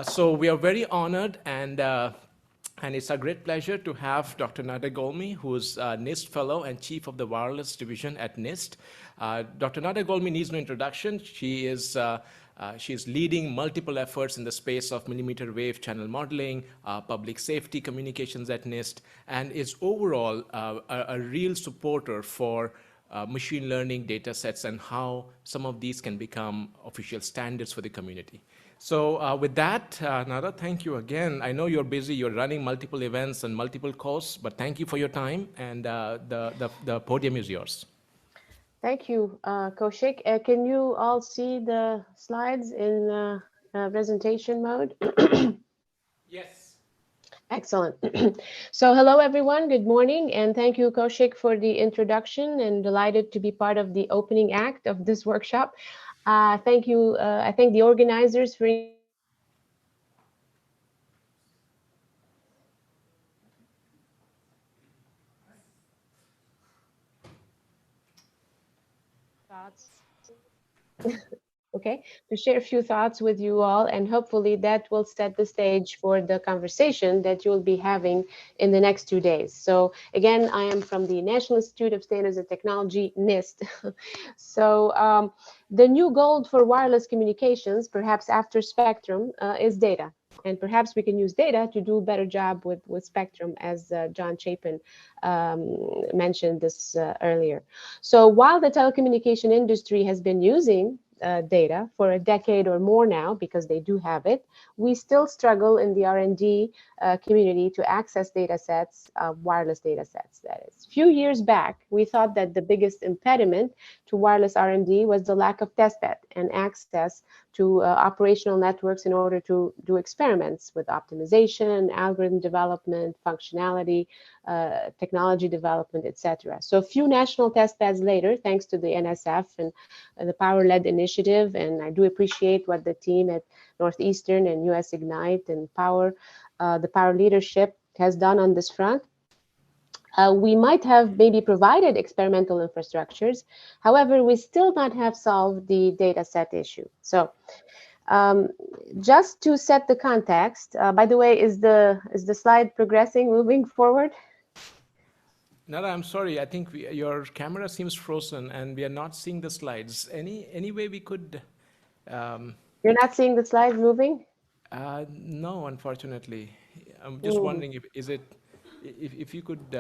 So we are very honored, and it's a great pleasure to have Dr. Nada Golmie, who's a NIST Fellow and Chief of the Wireless Division at NIST. Dr. Nada Golmie needs no introduction. She's leading multiple efforts in the space of millimeter wave channel modeling, public safety communications at NIST, and is overall a real supporter for machine learning data sets and how some of these can become official standards for the community. So with that, Nada, thank you again. I know you're busy, you're running multiple events and multiple calls, but thank you for your time, and the podium is yours. Thank you, Kaushik. Can you all see the slides in presentation mode? Yes. Excellent. So hello, everyone. Good morning. And thank you, Kaushik, for the introduction, and delighted to be part of the opening act of this workshop. Thank you. I thank the organizers for thoughts. Okay, to share a few thoughts with you all, and hopefully that will set the stage for the conversation that you'll be having in the next 2 days. So again, I am from the National Institute of Standards and Technology, NIST. So the new goal for wireless communications, perhaps after spectrum, is data. And perhaps we can use data to do a better job with spectrum, as John Chapin mentioned this earlier. So while the telecommunication industry has been using data for a decade or more now, because they do have it, we still struggle in the R&D community to access data sets, wireless data sets, that is. A few years back, we thought that the biggest impediment to wireless R&D was the lack of testbed and access to operational networks in order to do experiments with optimization, algorithm development, functionality, technology development, etc. So a few national testbeds later, thanks to the NSF and the Power-led initiative, and I do appreciate what the team at Northeastern and US Ignite and the Power leadership has done on this front. We might have maybe provided experimental infrastructures. However, we still not have solved the data set issue. So just to set the context, by the way, is the slide progressing, moving forward? Nada, I'm sorry. I think your camera seems frozen, and we are not seeing the slides. Any way we could? You're not seeing the slides moving? No, unfortunately. I'm just wondering if you could.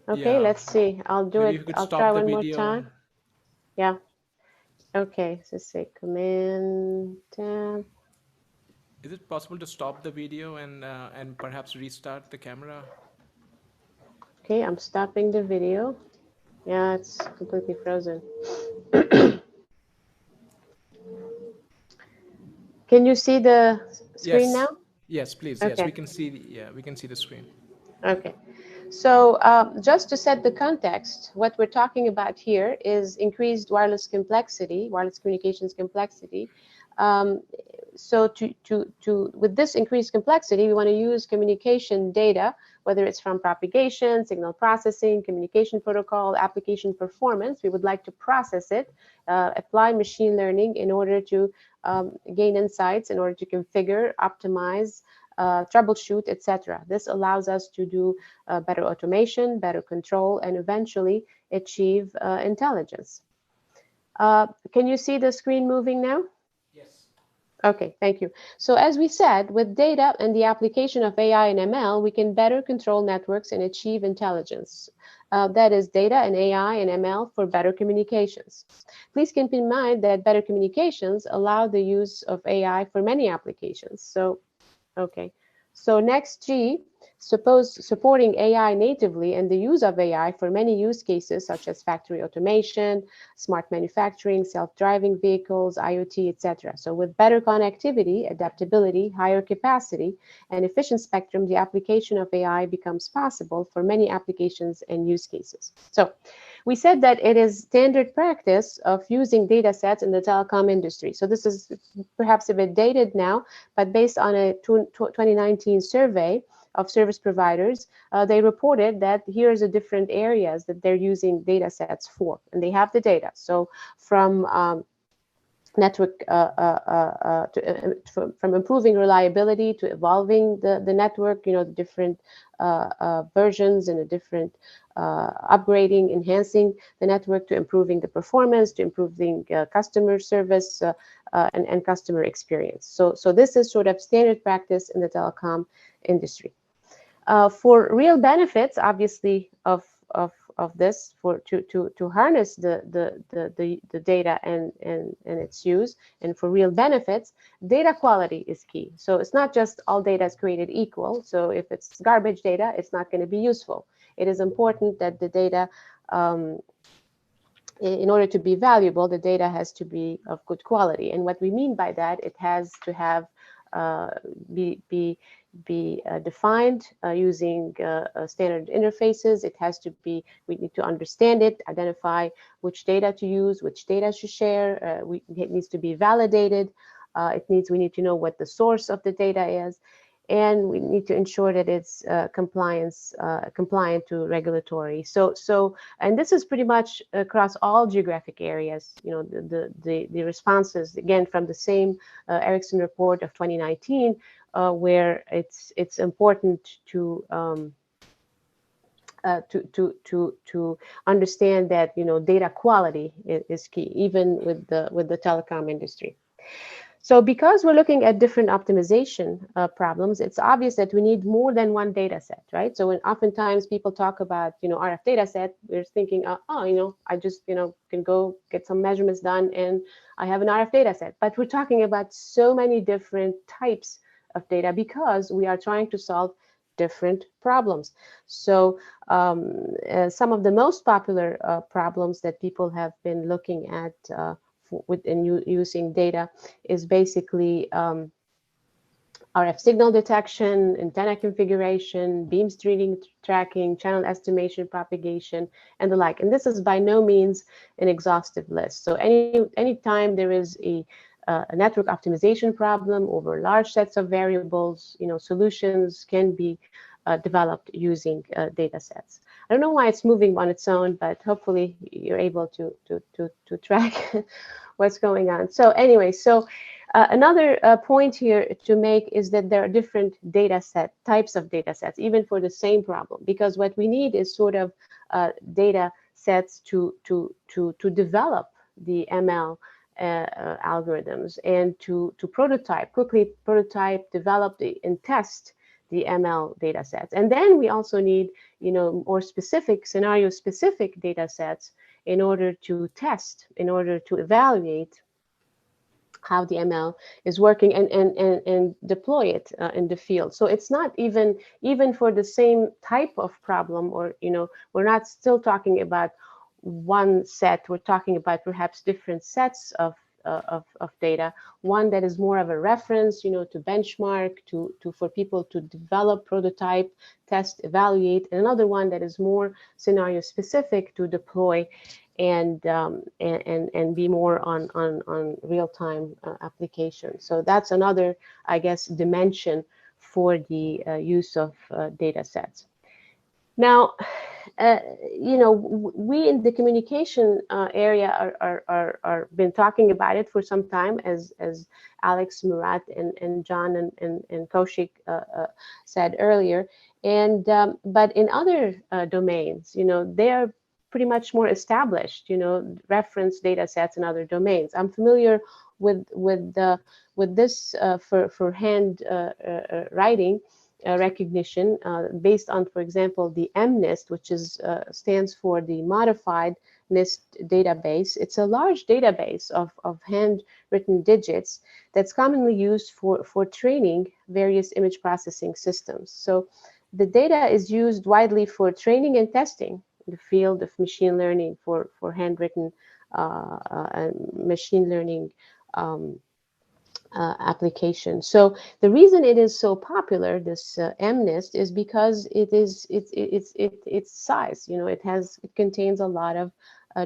Okay, Yeah, let's see. I'll do maybe it. you could I'll stop try the one more video. time. Yeah. Okay, so say Command Tab. Is it possible to stop the video and perhaps restart the camera? Okay, I'm stopping the video. Yeah, it's completely frozen. Can you see the screen now? Yes, please. Yes, Okay. we can see. We can see the screen. Okay. So just to set the context, what we're talking about here is increased wireless complexity, wireless communications complexity. So with this increased complexity, we want to use communication data, whether it's from propagation, signal processing, communication protocol, application performance. We would like to process it, apply machine learning in order to gain insights, in order to configure, optimize, troubleshoot, etc. This allows us to do better automation, better control, and eventually achieve intelligence. Can you see the screen moving now? Yes. Okay, thank you. So as we said, with data and the application of AI and ML, we can better control networks and achieve intelligence. That is data and AI and ML for better communications. Please keep in mind that better communications allow the use of AI for many applications. So okay, so NextG supporting AI natively and the use of AI for many use cases such as factory automation, smart manufacturing, self-driving vehicles, IoT, etc. So with better connectivity, adaptability, higher capacity, and efficient spectrum, the application of AI becomes possible for many applications and use cases. So we said that it is standard practice of using data sets in the telecom industry. So this is perhaps a bit dated now, but based on a 2019 survey of service providers, they reported that here's the different areas that they're using data sets for, and they have the data. So from network from improving reliability to evolving the network, the different versions and the different upgrading, enhancing the network, to improving the performance, to improving customer service and customer experience. So this is sort of standard practice in the telecom industry. For real benefits, obviously, of this, to harness the data and its use, and for real benefits, data quality is key. So it's not just all data is created equal. So if it's garbage data, it's not going to be useful. It is important that the data, in order to be valuable, the data has to be of good quality. And what we mean by that, it has to have be defined using standard interfaces. It has to be, we need to understand it, identify which data to use, which data to share. It needs to be validated. We need to know what the source of the data is. And we need to ensure that it's compliant to regulatory. And this is pretty much across all geographic areas. The responses, again, from the same Ericsson report of 2019, where it's important to understand that data quality is key, even with the telecom industry. So because we're looking at different optimization problems, it's obvious that we need more than one data set, right? So when oftentimes people talk about, RF data set, we're thinking, I just, can go get some measurements done and I have an RF data set. But we're talking about so many different types of data because we are trying to solve different problems. So some of the most popular problems that people have been looking at using data is basically RF signal detection, antenna configuration, beam streaming tracking, channel estimation, propagation, and the like. And this is by no means an exhaustive list. So anytime there is a network optimization problem over large sets of variables, solutions can be developed using data sets. I don't know why it's moving on its own, but hopefully you're able to track what's going on. So anyway, another point here to make is that there are different types of data sets, even for the same problem, because what we need is sort of data sets to develop the ML algorithms and to quickly prototype, develop and test the ML data sets. And then we also need, more specific, scenario-specific data sets in order to test, in order to evaluate how the ML is working and deploy it in the field. So it's not even for the same type of problem, or, we're not still talking about one set. We're talking about perhaps different sets of data, one that is more of a reference, to benchmark, for people to develop, prototype, test, evaluate, and another one that is more scenario specific to deploy and be more on real-time application. So that's another, I guess, dimension for the use of data sets. Now, we in the communication area are been talking about it for some time, as Alex, Murat, and John and Kaushik said earlier. And but in other domains, they are pretty much more established, reference data sets in other domains. I'm familiar with this for hand writing recognition based on, for example, the MNIST, which stands for the Modified NIST Database. It's a large database of handwritten digits that's commonly used for training various image processing systems. So the data is used widely for training and testing in the field of machine learning for handwritten machine learning application. So the reason it is so popular, this MNIST, is because its size. It contains a lot of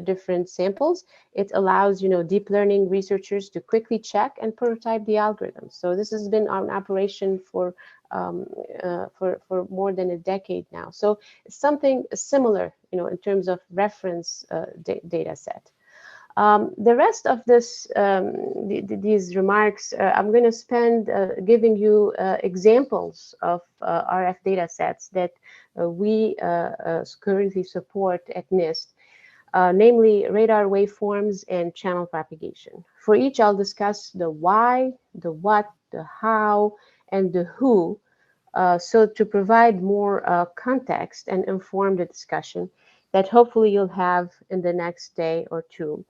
different samples. It allows deep learning researchers to quickly check and prototype the algorithms. So this has been on operation for more than a decade now. So it's something similar, in terms of reference data set. The rest of this, these remarks, I'm going to spend giving you examples of RF data sets that we currently support at NIST, namely radar waveforms and channel propagation. For each, I'll discuss the why, the what, the how, and the who, so to provide more context and inform the discussion that hopefully you'll have in the next day or two.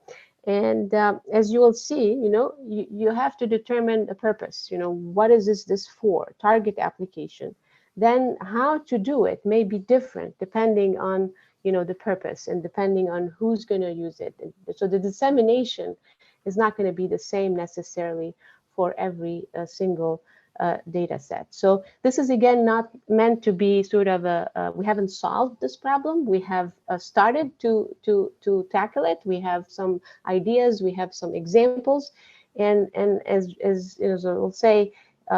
And as you will see, you have to determine the purpose. What is this for? Target application. Then how to do it may be different depending on the purpose and depending on who's going to use it. And so the dissemination is not going to be the same necessarily for every single data set. So this is again not meant to be sort of we haven't solved this problem. We have started to tackle it. We have some ideas. We have some examples, and as we'll say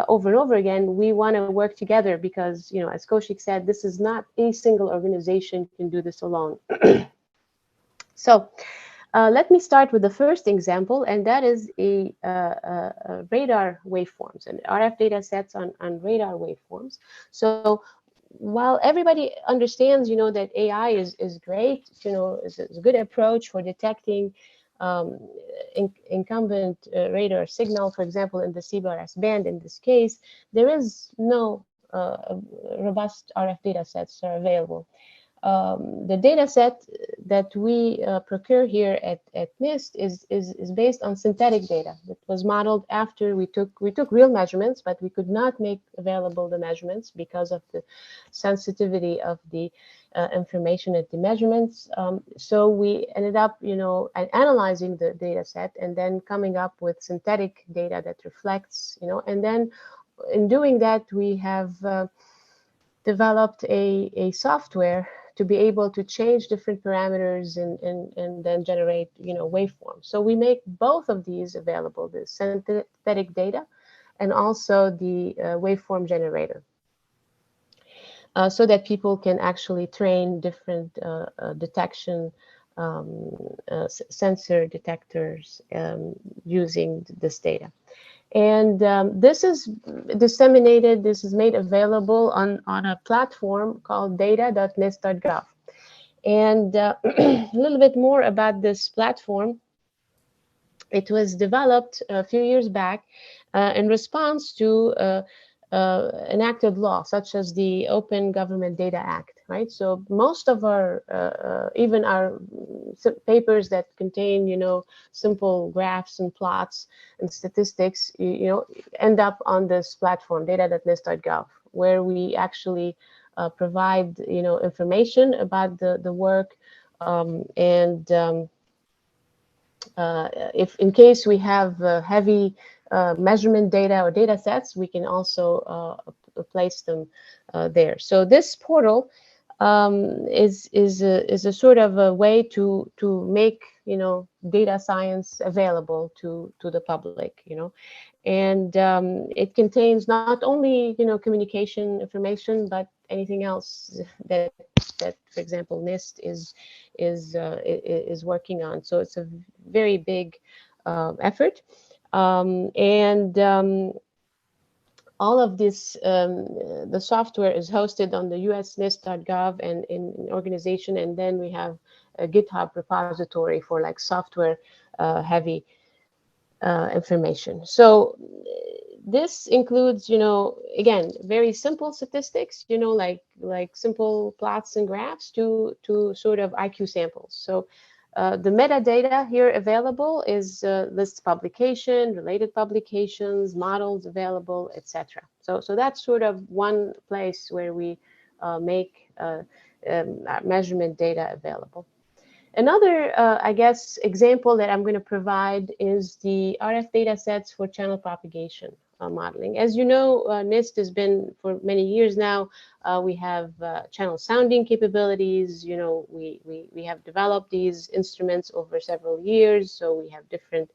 over and over again, we want to work together because as Kaushik said, this is not a single organization can do this alone. So. Let me start with the first example, and that is a radar waveforms and RF data sets on radar waveforms. So while everybody understands, that AI is great, is a good approach for detecting incumbent radar signal, for example, in the CBRS band in this case, there is no robust RF data sets are available. The data set that we procure here at NIST is based on synthetic data that was modeled after we took real measurements, but we could not make available the measurements because of the sensitivity of the information at the measurements. So we ended up, analyzing the data set and then coming up with synthetic data that reflects, and then in doing that, we have developed a software to be able to change different parameters and then generate, waveforms. So we make both of these available, the synthetic data and also the waveform generator, so that people can actually train different detection sensor detectors using this data. And this is disseminated, this is made available on a platform called data.NIST.GOV. And a little bit more about this platform. It was developed a few years back in response to enacted law, such as the Open Government Data Act, right? So most of our, even our papers that contain, simple graphs and plots and statistics, end up on this platform, data.nist.gov, where we actually provide, information about the work, if in case we have heavy measurement data or data sets, we can also place them there. So this portal is a sort of a way to make data science available to the public, and it contains not only communication information, but anything else that for example NIST is working on. So it's a very big effort, and all of this, the software is hosted on the US NIST.gov and in organization, and then we have a GitHub repository for like software heavy information. So this includes, again, very simple statistics, like simple plots and graphs to sort of IQ samples. So the metadata here available is lists publication, related publications, models available, etc. So that's sort of one place where we make measurement data available. Another, I guess, example that I'm going to provide is the RF data sets for channel propagation modeling. As you know, NIST has been for many years now. We have channel sounding capabilities. We have developed these instruments over several years. So we have different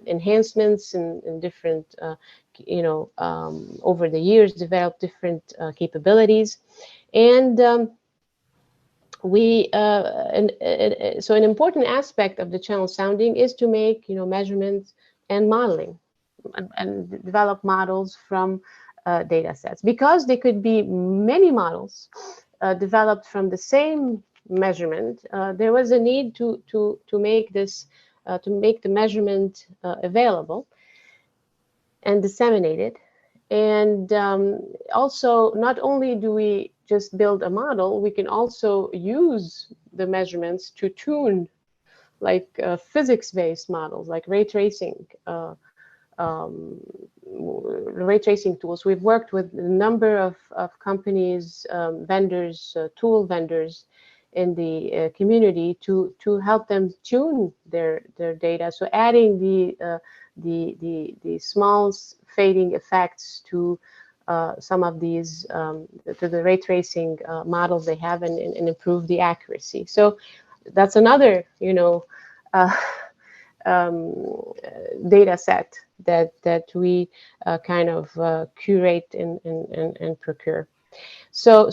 enhancements and different, over the years developed different capabilities. And so an important aspect of the channel sounding is to make measurements and modeling, and develop models from data sets, because there could be many models developed from the same measurement. There was a need to make this to make the measurement available and disseminated. And also, not only do we just build a model, we can also use the measurements to tune, like physics-based models, like ray tracing tools. We've worked with a number of companies, vendors, tool vendors in the community to help them tune their data. So adding the small fading effects to some of these to the ray tracing models they have, and improve the accuracy. So that's another uh, data set that we kind of curate and procure. So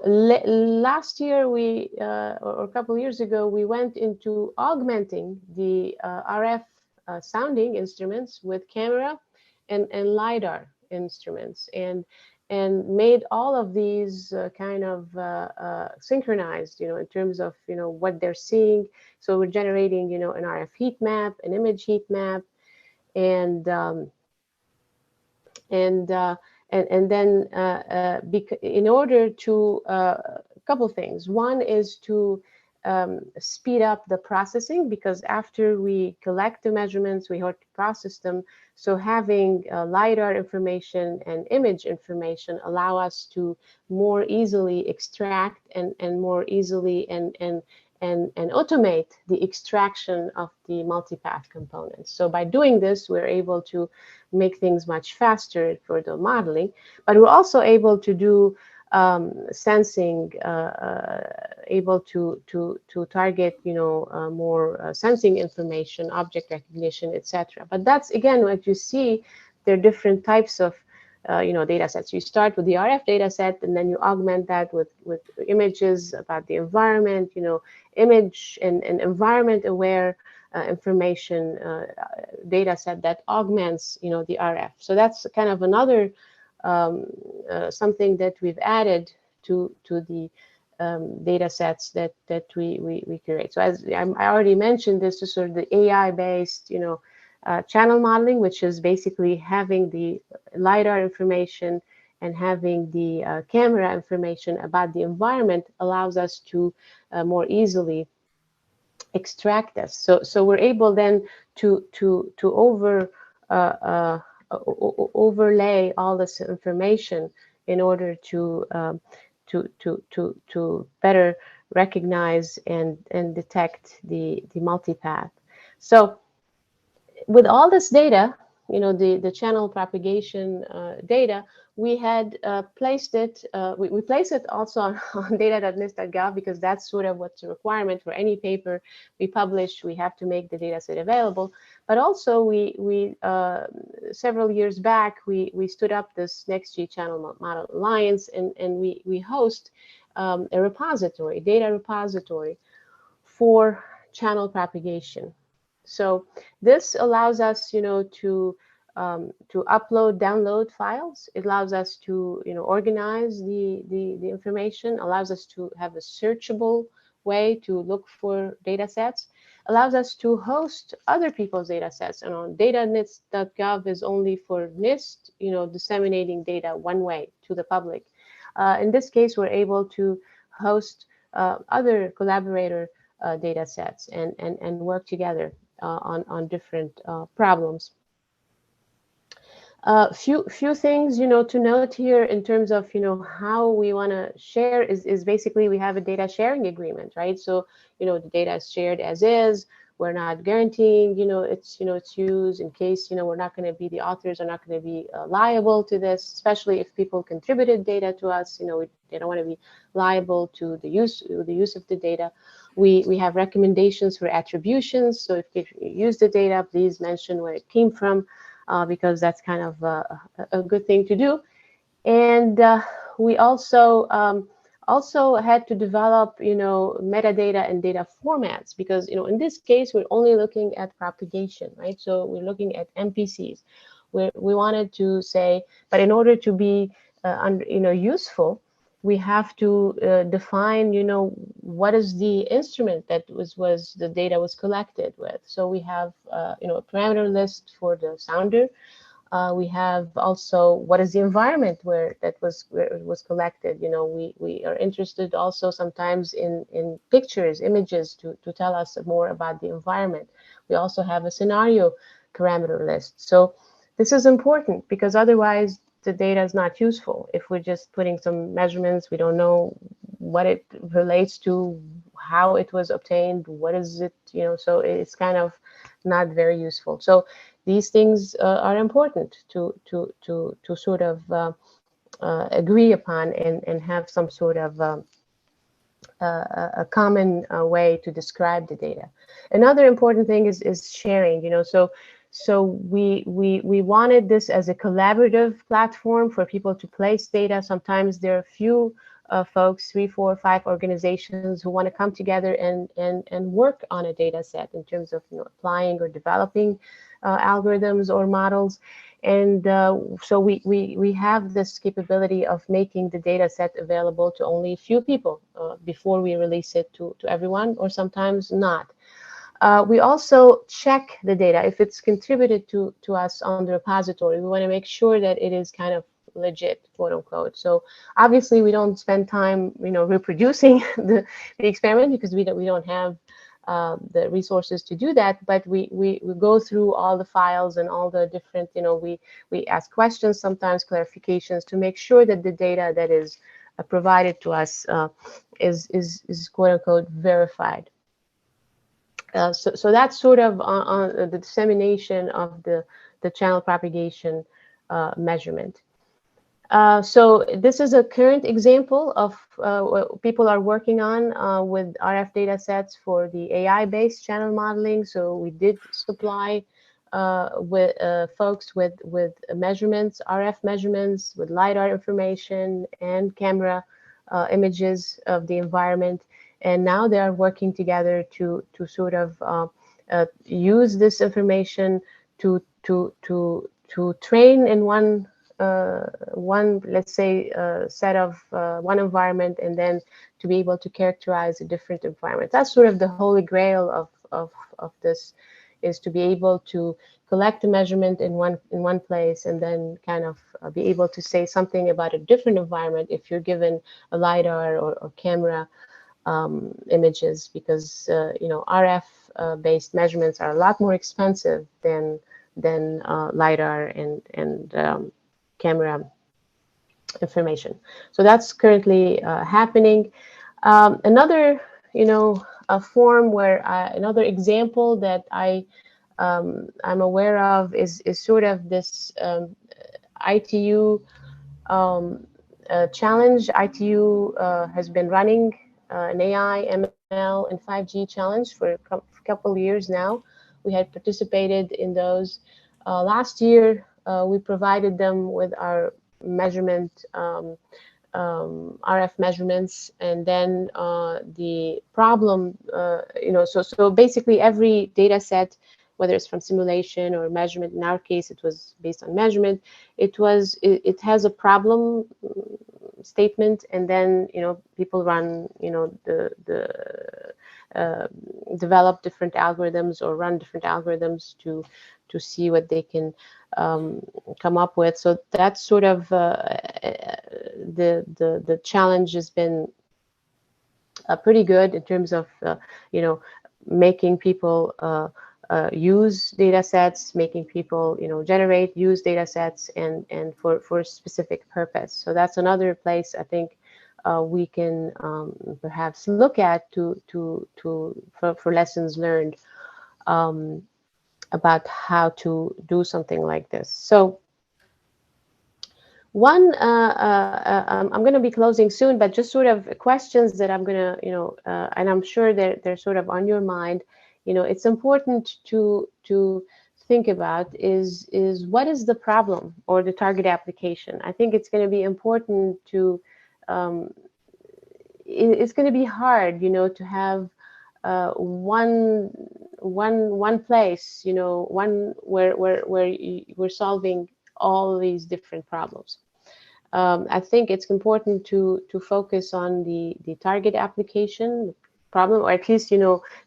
last year or a couple of years ago, we went into augmenting the RF sounding instruments with camera and LiDAR instruments, and made all of these kind of synchronized, in terms of what they're seeing. So we're generating an RF heat map, an image heat map, and and uh, and then in order to a couple things. One is to speed up the processing, because after we collect the measurements, we have to process them. So having LiDAR information and image information allow us to more easily extract and more easily and automate the extraction of the multipath components. So by doing this, we're able to make things much faster for the modeling, but we're also able to do sensing, able to target, more sensing information, object recognition, etc. But that's, again, what you see, there are different types of data sets. You start with the RF data set, and then you augment that with images about the environment, image and environment aware information data set that augments, the RF. So that's kind of another something that we've added to the data sets that we curate. So as I already mentioned, this is sort of the AI-based, channel modeling, which is basically having the LiDAR information and having the camera information about the environment allows us to more easily extract this. So we're able then to overlay all this information in order to better recognize and detect the multipath. So with all this data, the channel propagation data, we had placed it, we place it also on data.nist.gov, because that's sort of what's a requirement for any paper we publish. We have to make the data set available. But also we several years back, we stood up this NextG Channel Model Alliance, and we host a repository, data repository for channel propagation. So this allows us, to upload, download files. It allows us to, organize the information. Allows us to have a searchable way to look for data sets. Allows us to host other people's data sets. And on data.nist.gov is only for NIST, disseminating data one way to the public. In this case, we're able to host other collaborator data sets and work together on different problems. Few things, to note here in terms of, how we want to share is basically we have a data sharing agreement, right? So, the data is shared as is. We're not guaranteeing, its use in case, we're not going to be, the authors are not going to be liable to this, especially if people contributed data to us. They don't want to be liable to the use of the data. We have recommendations for attributions. So if you use the data, please mention where it came from, because that's kind of a good thing to do. And we also also had to develop, metadata and data formats, because, in this case, we're only looking at propagation, right? So we're looking at MPCs. We wanted to say, but in order to be, useful, we have to define, what is the instrument that was the data was collected with. So we have, a parameter list for the sounder. We have also what is the environment where it was collected. We are interested also sometimes in pictures, images to tell us more about the environment. We also have a scenario parameter list. So this is important because otherwise the data is not useful. If we're just putting some measurements, we don't know what it relates to, how it was obtained, what is it, so it's kind of not very useful. So these things are important to sort of agree upon and have some sort of a common way to describe the data. Another important thing is sharing. So we wanted this as a collaborative platform for people to place data. Sometimes there are few folks, 3, 4, 5 organizations who want to come together and work on a data set in terms of applying or developing algorithms or models. And so we have this capability of making the data set available to only a few people before we release it to everyone, or sometimes not. We also check the data. If it's contributed to us on the repository, we want to make sure that it is kind of legit, quote unquote. So obviously we don't spend time, reproducing the experiment, because we don't have the resources to do that, but we go through all the files and all the different, we ask questions, sometimes clarifications, to make sure that the data that is provided to us is quote unquote verified. So that's sort of on the dissemination of the channel propagation measurement. So this is a current example of what people are working on with RF datasets for the AI-based channel modeling. So we did supply with folks with measurements, RF measurements, with LiDAR information and camera images of the environment. And now they are working together to sort of use this information to train in one, let's say, set of one environment, and then to be able to characterize a different environment. That's sort of the holy grail of this, is to be able to collect a measurement in one place, and then kind of be able to say something about a different environment if you're given a LiDAR or camera images, because RF based measurements are a lot more expensive than LiDAR and camera information. So that's currently happening. Another, a form where another example that I'm aware of is sort of this ITU challenge. ITU has been running an AI, ML, and 5G challenge for a couple of years now. We had participated in those. Last year, we provided them with our measurement, RF measurements, and then the problem, so basically every data set, whether it's from simulation or measurement, in our case, it was based on measurement, it has a problem statement, and then people run develop different algorithms or run different algorithms to see what they can come up with. So that's sort of the challenge has been pretty good in terms of making people use data sets, making people use data sets and for a specific purpose. So that's another place I think we can perhaps look at for lessons learned about how to do something like this. So one, I'm going to be closing soon, but just sort of questions that I'm going to, and I'm sure they're sort of on your mind. It's important to think about is what is the problem or the target application. I think it's going to be important to it's going to be hard, to have one place, one where we're solving all these different problems. I think it's important to focus on the target application problem, or at least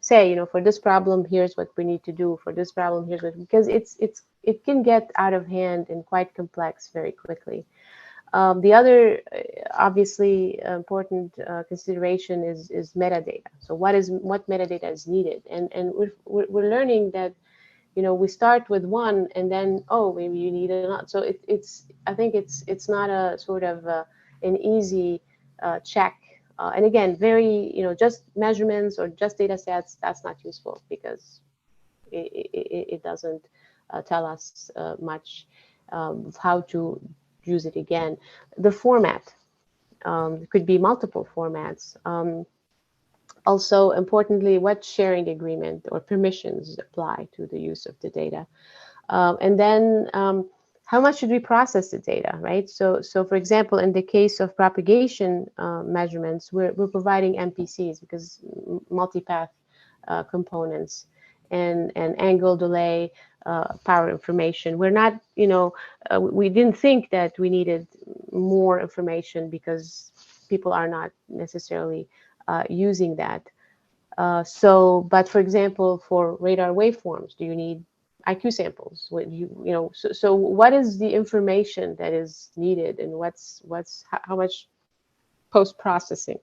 say for this problem here's what we need to do, for this problem here's what, because it can get out of hand and quite complex very quickly. The other obviously important consideration is metadata. So what metadata is needed, and we're learning that we start with one, and then maybe you need another. So I think it's not a sort of an easy check. And again, very just measurements or just data sets, that's not useful because it doesn't tell us much of how to use it again. The format could be multiple formats. Also, importantly, what sharing agreement or permissions apply to the use of the data. And then how much should we process the data, right? So for example, in the case of propagation measurements, we're providing MPCs because multipath components and angle delay, power information. We're not, we didn't think that we needed more information because people are not necessarily using that. But for example, for radar waveforms, do you need IQ samples? So what is the information that is needed, and how much post processing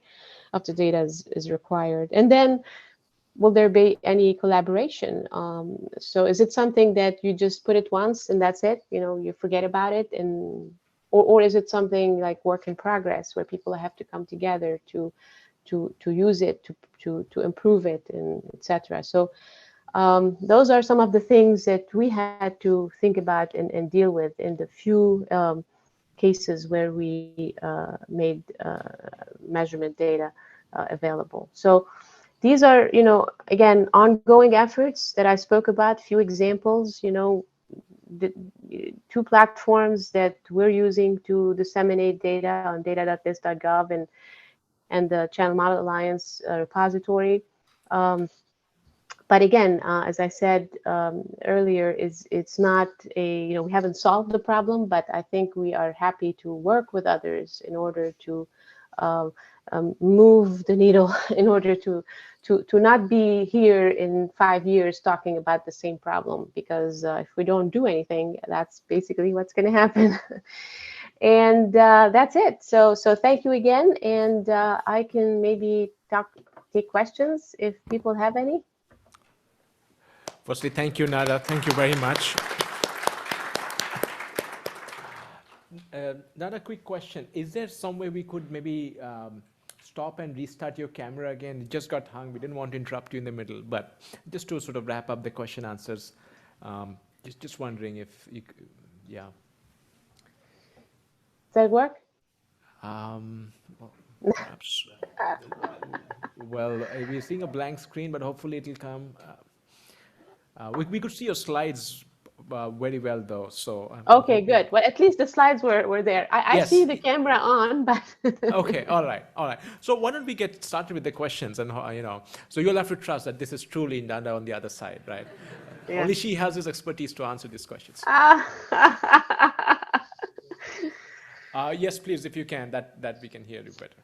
of the data is required? And then, will there be any collaboration? So is it something that you just put it once and that's it? You forget about it, or is it something like work in progress where people have to come together to use it, to improve it, and etc. So those are some of the things that we had to think about and deal with in the few cases where we made measurement data available. So these are, again, ongoing efforts that I spoke about, few examples, the two platforms that we're using to disseminate data on data.NIST.GOV and the Channel Model Alliance repository. But again, as I said earlier, it's not we haven't solved the problem, but I think we are happy to work with others in order to move the needle, in order to not be here in 5 years talking about the same problem, because if we don't do anything, that's basically what's going to happen. And that's it. So thank you again, and I can maybe take questions if people have any. Firstly, thank you, Nada. Thank you very much. Nada, quick question. Is there some way we could maybe stop and restart your camera again? It just got hung. We didn't want to interrupt you in the middle, but just to sort of wrap up the question answers, just wondering if you could, yeah. Does that work? Well, perhaps. Well, we're seeing a blank screen, but hopefully it'll come. We could see your slides very well, though. So okay, good. Well, at least the slides were there. I yes. see the camera on, but okay, all right. So why don't we get started with the questions, and so you'll have to trust that this is truly Nanda on the other side, right? Yeah. Only she has this expertise to answer these questions. Yes, please, if you can, that we can hear you better.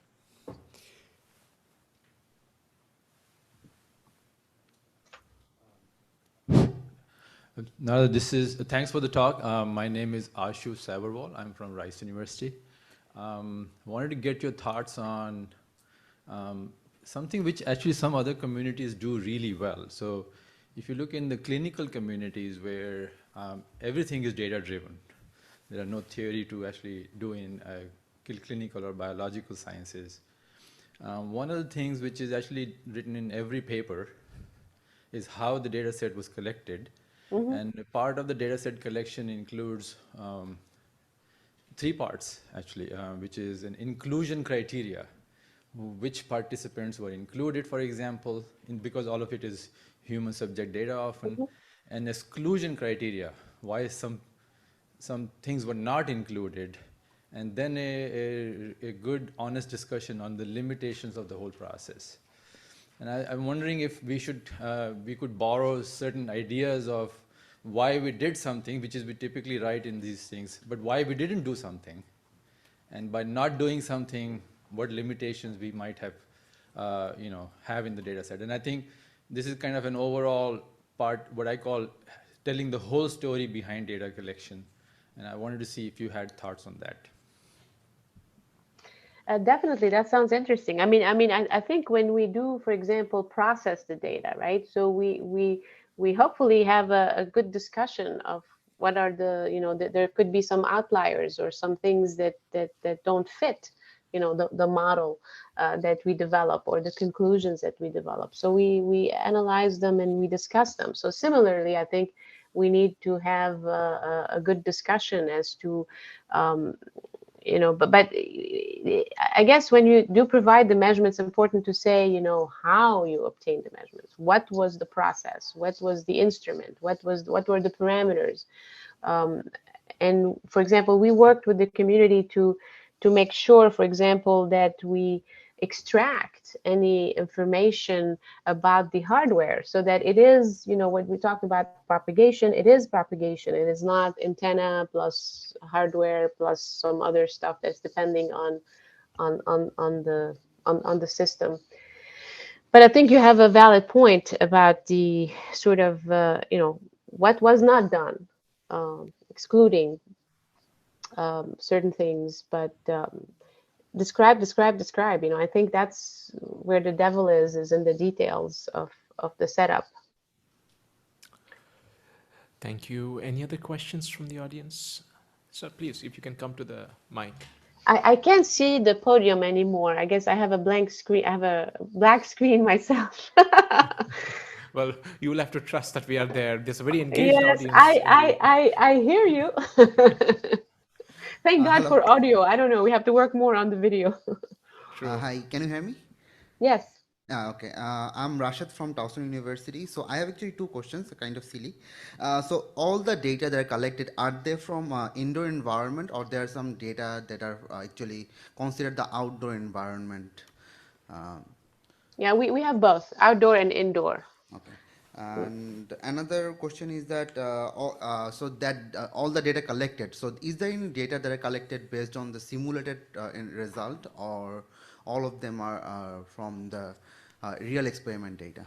Now, thanks for the talk. My name is Ashu Sabarwal. I'm from Rice University. Wanted to get your thoughts on something which actually some other communities do really well. So if you look in the clinical communities where everything is data-driven, there are no theory to actually do in clinical or biological sciences. One of the things which is actually written in every paper is how the data set was collected. Mm-hmm. And part of the data set collection includes 3 parts, actually, which is an inclusion criteria, which participants were included, for example, because all of it is human subject data often, mm-hmm. and exclusion criteria, why some things were not included, and then a good, honest discussion on the limitations of the whole process. And I'm wondering if we could borrow certain ideas of why we did something, which is we typically write in these things, but why we didn't do something. And by not doing something, what limitations we might have, have in the data set. And I think this is kind of an overall part, what I call telling the whole story behind data collection. And I wanted to see if you had thoughts on that. Definitely, that sounds interesting. I think when we do, for example, process the data, right? So we hopefully have a good discussion of what are there could be some outliers or some things that don't fit, the model that we develop or the conclusions that we develop. So we analyze them and we discuss them. So similarly, I think we need to have a good discussion as to but I guess when you do provide the measurements, it's important to say, how you obtain the measurements. What was the process? What was the instrument? What were the parameters? And for example, we worked with the community to make sure, for example, that we extract any information about the hardware so that it is, when we talk about propagation, it is propagation. It is not antenna plus hardware plus some other stuff that's depending on the system. But I think you have a valid point about the sort of what was not done, excluding certain things, but describe. I think that's where the devil is in the details of the setup. Thank you. Any other questions from the audience? So please, if you can come to the mic. I can't see the podium anymore. I guess I have a blank screen. I have a black screen myself. Well, you will have to trust that we are there. There's a very engaged Yes, audience. I hear you. Thank God Hello. for audio. I don't know. We have to work more on the video. True. Hi, can you hear me? Yes. Okay. I'm Rashad from Towson University. So I have actually two questions, kind of silly. So all the data that are collected, are they from indoor environment, or there are some data that are actually considered the outdoor environment? Uh, Yeah, we have both outdoor and indoor. okay. And another question is that all the data collected. So is there any data that are collected based on the simulated result, or all of them are from the real experiment data?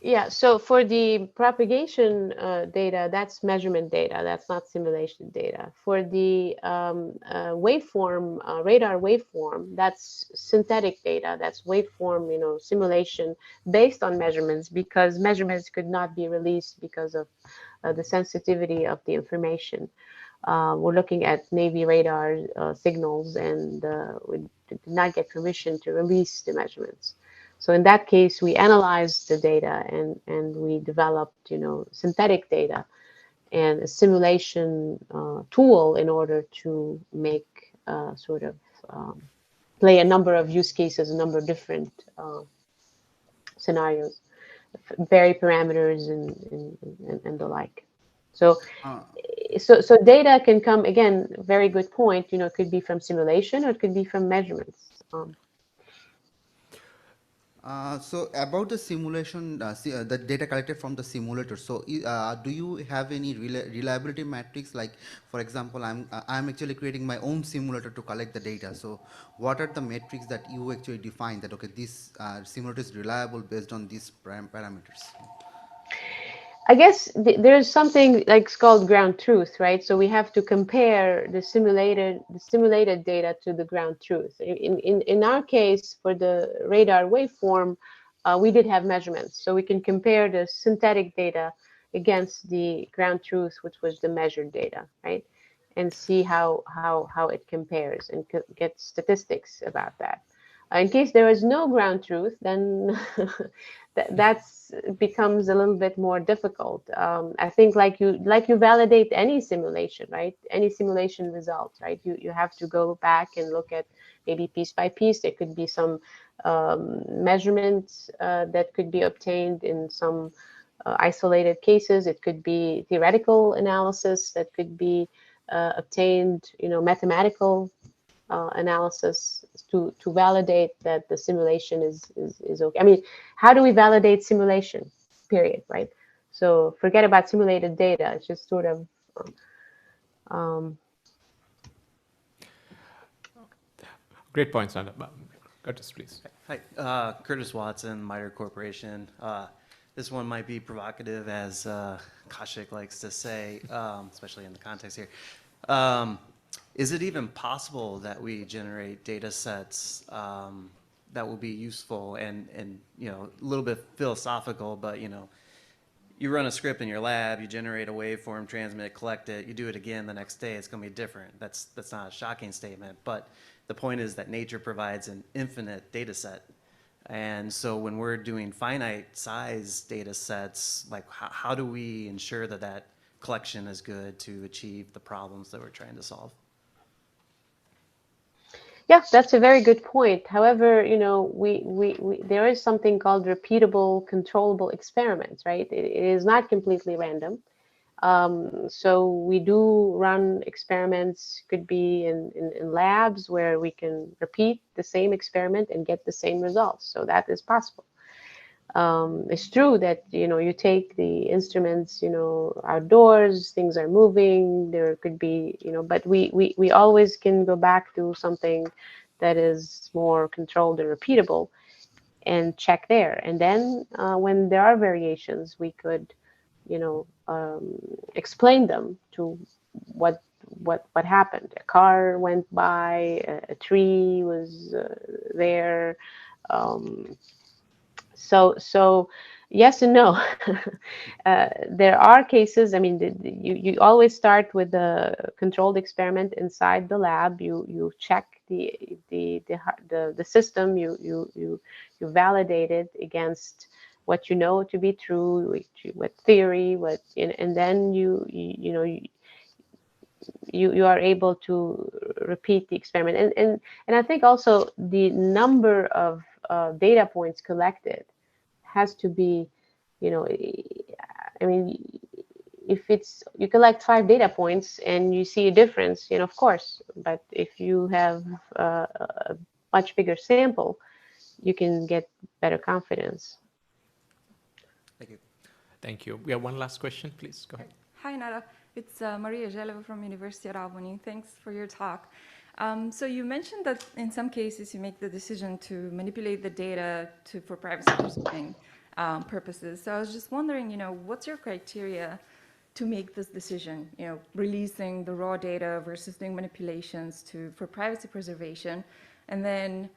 Yeah, so for the propagation data, that's measurement data. That's not simulation data. For the waveform, radar waveform, that's synthetic data. That's waveform, simulation based on measurements, because measurements could not be released because of the sensitivity of the information. We're looking at Navy radar signals, and we did not get permission to release the measurements. So in that case, we analyzed the data and we developed, synthetic data and a simulation tool in order to make sort of play a number of use cases, a number of different scenarios, vary parameters and the like. So, Uh, so data can come, again, very good point, it could be from simulation or it could be from measurements. So about the simulation, the data collected from the simulator. So do you have any reliability metrics? Like, for example, I'm actually creating my own simulator to collect the data. So what are the metrics that you actually define that, okay, this simulator is reliable based on these parameters? I guess there's something like called ground truth, right? So we have to compare the simulated data to the ground truth. In our case, for the radar waveform, we did have measurements, so we can compare the synthetic data against the ground truth, which was the measured data, right? And see how it compares and get statistics about that. In case there is no ground truth, then that's becomes a little bit more difficult. I think like you validate any simulation, right? Any simulation results, right? You have to go back and look at maybe piece by piece. There could be some measurements that could be obtained in some isolated cases. It could be theoretical analysis that could be obtained, mathematical analysis to validate that the simulation is okay. I mean, how do we validate simulation? Period, right? So forget about simulated data. It's just sort of um, Great points, Nada. Curtis, please. Hi, Curtis Watson, MITRE Corporation. This one might be provocative, as Kaushik likes to say, especially in the context here. Is it even possible that we generate data sets that will be useful and you know, a little bit philosophical, but you know, you run a script in your lab, you generate a waveform, transmit it, collect it, you do it again the next day, it's going to be different. That's not a shocking statement, but the point is that nature provides an infinite data set. And so when we're doing finite size data sets, like how do we ensure that that collection is good to achieve the problems that we're trying to solve? yeah, that's a very good point. However, you know, there is something called repeatable, controllable experiments, right? It is not completely random. So we do run experiments, could be in labs where we can repeat the same experiment and get the same results. So that is possible. It's true that, you know, you take the instruments, you know, outdoors, things are moving, there could be, you know, but we always can go back to something that is more controlled and repeatable and check there. And then when there are variations, we could, you know, explain them to what happened. A car went by, a tree was there. Um, so yes and no. There are cases. I mean, you always start with the controlled experiment inside the lab. You check the system. You validate it against what you know to be true, what theory, and then you are able to repeat the experiment. And I think also the number of data points collected has to be, you know, I mean, if it's you collect 5 data points and you see a difference, you know, of course. But if you have a much bigger sample, you can get better confidence. Thank you. Thank you. We have one last question, please. Go ahead. Hi, Nada. It's Maria Geleva from University of Albany. Thanks for your talk. So you mentioned that in some cases you make the decision to manipulate the data for privacy preserving purposes. So I was just wondering, you know, what's your criteria to make this decision? You know, releasing the raw data versus doing manipulations for privacy preservation, and then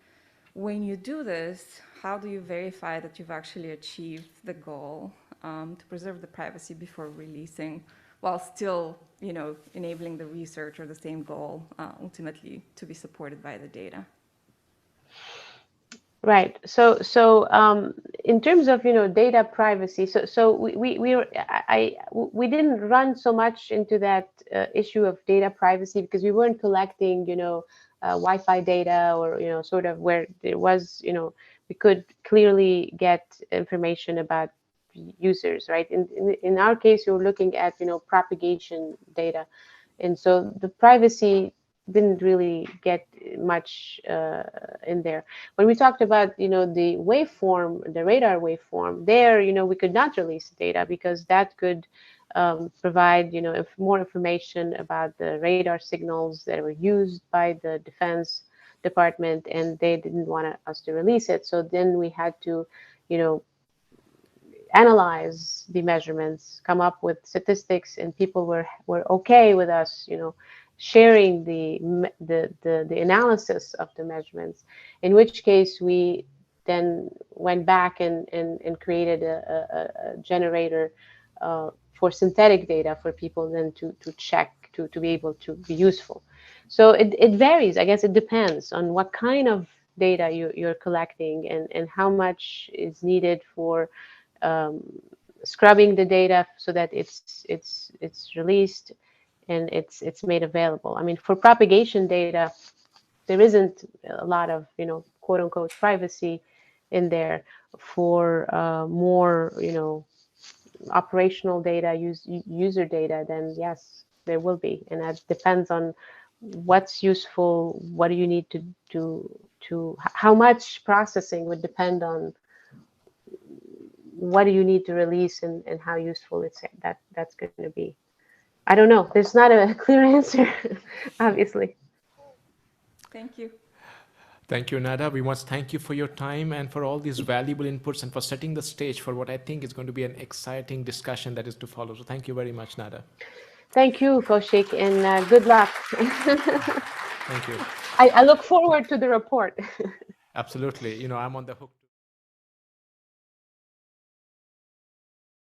when you do this, how do you verify that you've actually achieved the goal to preserve the privacy before releasing, while still, you know, enabling the research or the same goal ultimately to be supported by the data? Right. So in terms of, you know, data privacy, so we didn't run so much into that issue of data privacy because we weren't collecting, you know, Wi-Fi data, or, you know, sort of where there was, you know, we could clearly get information about users, right? In our case, we were looking at, you know, propagation data, and so the privacy didn't really get much in there. When we talked about, you know, the waveform, the radar waveform, there, you know, we could not release data because that could provide, you know, more information about the radar signals that were used by the Defense Department, and they didn't want us to release it. So then we had to, you know, analyze the measurements, come up with statistics, and people were okay with us, you know, sharing the analysis of the measurements. In which case, we then went back and created a generator for synthetic data for people then to check, to be able to be useful. So it varies. I guess it depends on what kind of data you're collecting and how much is needed for scrubbing the data so that it's released and it's made available. I mean, for propagation data, there isn't a lot of, you know, quote unquote privacy in there. For more, you know, operational data, user data, then yes, there will be, and that depends on what's useful, what do you need how much processing would depend on what do you need to release and how useful that's going to be. I don't know. There's not a clear answer, obviously. Thank you. Thank you, Nada. We must thank you for your time and for all these valuable inputs and for setting the stage for what I think is going to be an exciting discussion that is to follow. So thank you very much, Nada. Thank you, Kaushik, and good luck. Thank you. I look forward to the report. Absolutely. I'm on the hook.